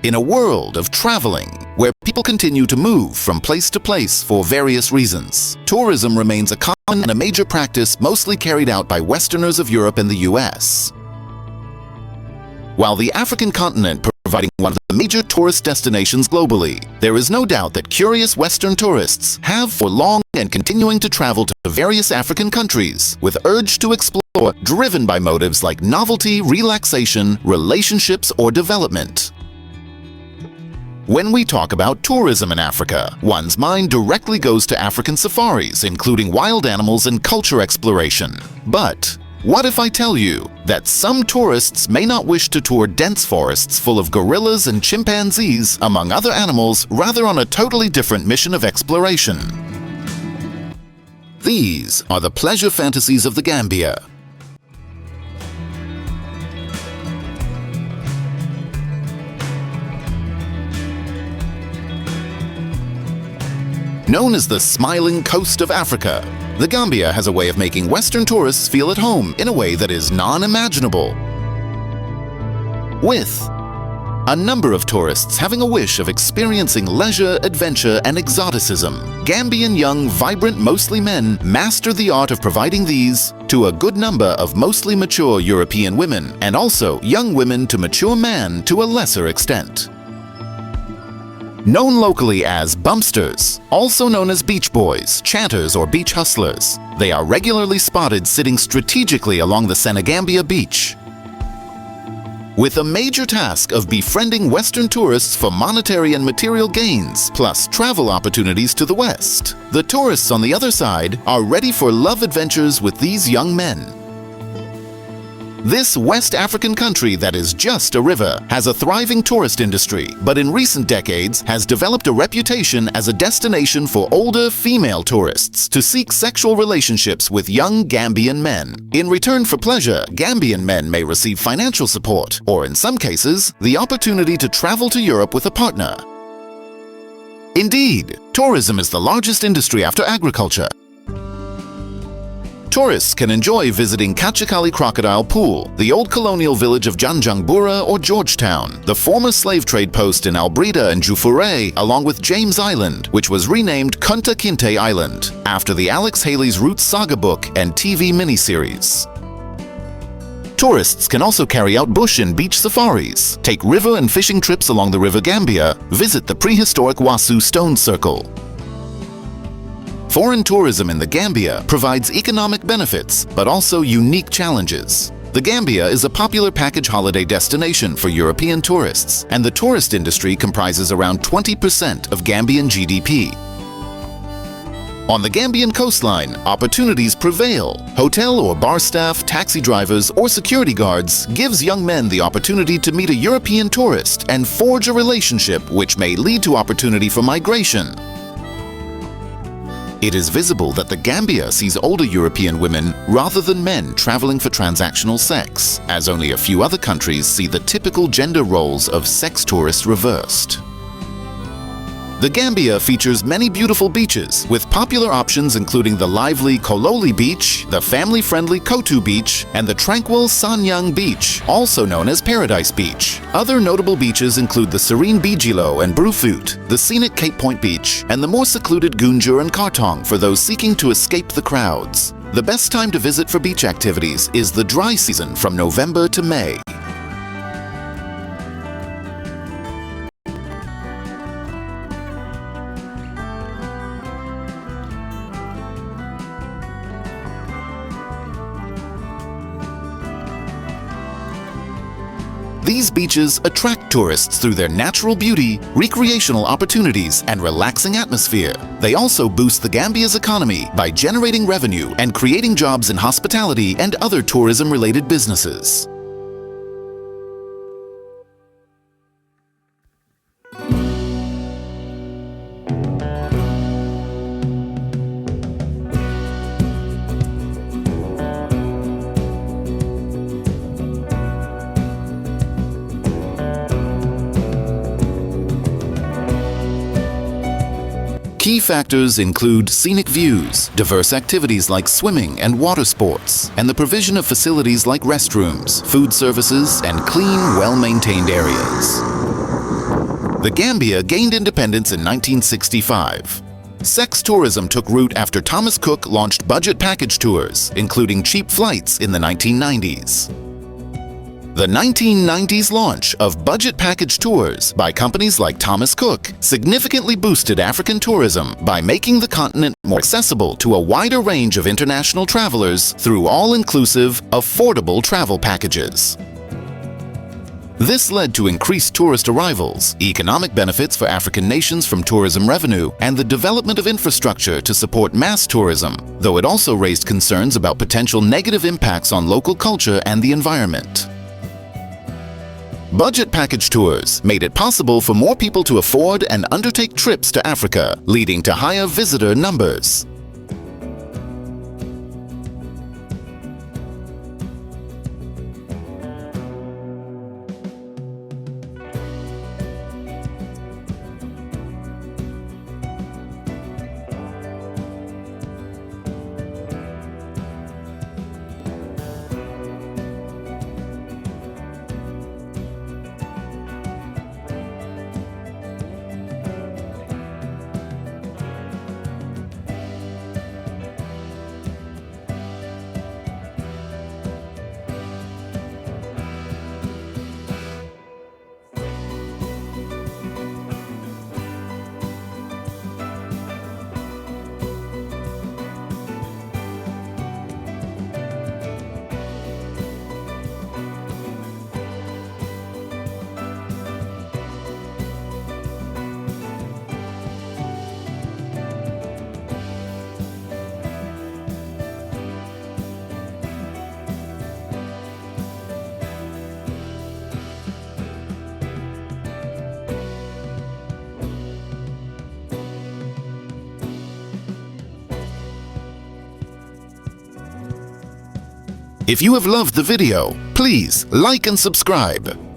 In a world of traveling, where people continue to move from place to place for various reasons, tourism remains a common and a major practice mostly carried out by Westerners of Europe and the US. While the African continent providing one of the major tourist destinations globally, there is no doubt that curious Western tourists have for long and continuing to travel to various African countries with urge to explore, driven by motives like novelty, relaxation, relationships, or development. When we talk about tourism in Africa, one's mind directly goes to African safaris, including wild animals and culture exploration. But what if I tell you that some tourists may not wish to tour dense forests full of gorillas and chimpanzees, among other animals, rather on a totally different mission of exploration? These are the pleasure fantasies of the Gambia. Known as the smiling coast of Africa, the Gambia has a way of making Western tourists feel at home in a way that is non-imaginable. With a number of tourists having a wish of experiencing leisure, adventure, and exoticism, Gambian young, vibrant, mostly men master the art of providing these to a good number of mostly mature European women, and also young women to mature man to a lesser extent. Known locally as bumpsters, also known as beach boys, chanters, or beach hustlers, they are regularly spotted sitting strategically along the Senegambia beach. With a major task of befriending Western tourists for monetary and material gains, plus travel opportunities to the West, the tourists on the other side are ready for love adventures with these young men. This West African country that is just a river has a thriving tourist industry, but in recent decades has developed a reputation as a destination for older female tourists to seek sexual relationships with young Gambian men. In return for pleasure, Gambian men may receive financial support, or in some cases, the opportunity to travel to Europe with a partner. Indeed, tourism is the largest industry after agriculture. Tourists can enjoy visiting Kachikali Crocodile Pool, the old colonial village of Janjangbura or Georgetown, the former slave trade post in Albreda and Jufure, along with James Island, which was renamed Kunta Kinte Island, after the Alex Haley's Roots saga book and TV miniseries. Tourists can also carry out bush and beach safaris, take river and fishing trips along the River Gambia, visit the prehistoric Wasu Stone Circle. Foreign tourism in the Gambia provides economic benefits, but also unique challenges. The Gambia is a popular package holiday destination for European tourists, and the tourist industry comprises around 20% of Gambian GDP. On the Gambian coastline, opportunities prevail. Hotel or bar staff, taxi drivers, or security guards gives young men the opportunity to meet a European tourist and forge a relationship which may lead to opportunity for migration. It is visible that the Gambia sees older European women rather than men traveling for transactional sex, as only a few other countries see the typical gender roles of sex tourists reversed. The Gambia features many beautiful beaches, with popular options including the lively Kololi Beach, the family-friendly Kotu Beach, and the tranquil Sanyang Beach, also known as Paradise Beach. Other notable beaches include the serene Bijilo and Brufut, the scenic Cape Point Beach, and the more secluded Gunjur and Kartong for those seeking to escape the crowds. The best time to visit for beach activities is the dry season from November to May. These beaches attract tourists through their natural beauty, recreational opportunities, and relaxing atmosphere. They also boost the Gambia's economy by generating revenue and creating jobs in hospitality and other tourism-related businesses. Key factors include scenic views, diverse activities like swimming and water sports, and the provision of facilities like restrooms, food services, and clean, well-maintained areas. The Gambia gained independence in 1965. Sex tourism took root after Thomas Cook launched budget package tours, including cheap flights in the 1990s. The 1990s launch of budget package tours by companies like Thomas Cook significantly boosted African tourism by making the continent more accessible to a wider range of international travelers through all-inclusive, affordable travel packages. This led to increased tourist arrivals, economic benefits for African nations from tourism revenue, and the development of infrastructure to support mass tourism, though it also raised concerns about potential negative impacts on local culture and the environment. Budget package tours made it possible for more people to afford and undertake trips to Africa, leading to higher visitor numbers. If you have loved the video, please like and subscribe.